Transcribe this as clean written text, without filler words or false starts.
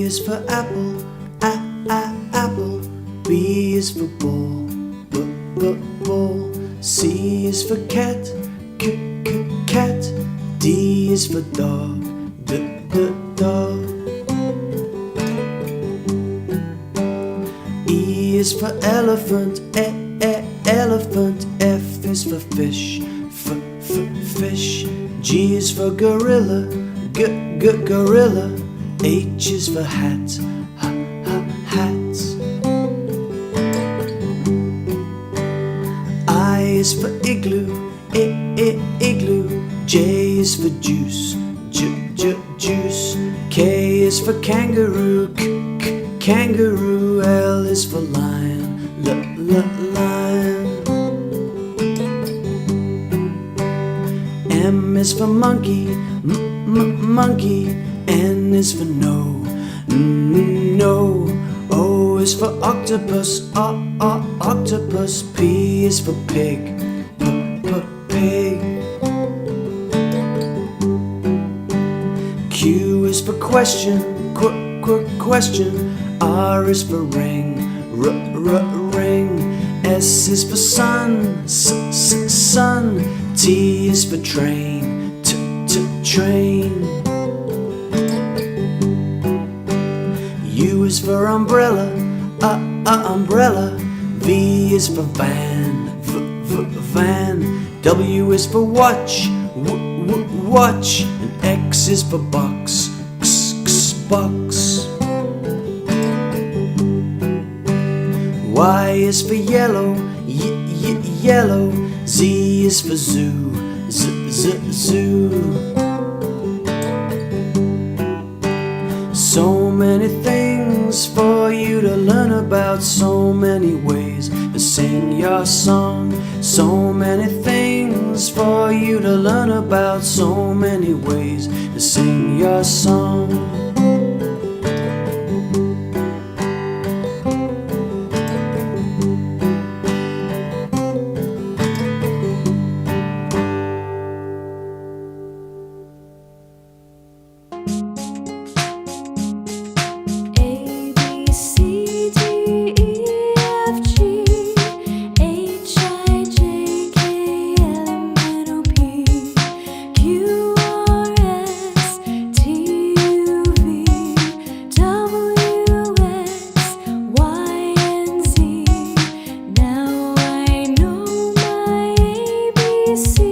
is for apple, apple. B is for ball, ball. C is for cat, cat. D is for dog, dog. E is for elephant, elephant. F is for fish, fish. G is for gorilla, gorilla. H is for hat, hat. I is for igloo, igloo. J is for juice, juice. K is for kangaroo, kangaroo. L is for lion, lion. M is for monkey, monkey. N is for no, no. O is for octopus, octopus. P is for pig, pig. Q is for question, question. R is for ring, ring. S is for sun, sun. T is for train, train. U is for umbrella, umbrella. V is for van, van. W is for watch, watch. And X is for box, box. Y is for yellow, yellow. Z is for zoo, zoo. So many things for you to learn about, so many ways to sing your song. So many things for you to learn about, so many ways to sing your song. See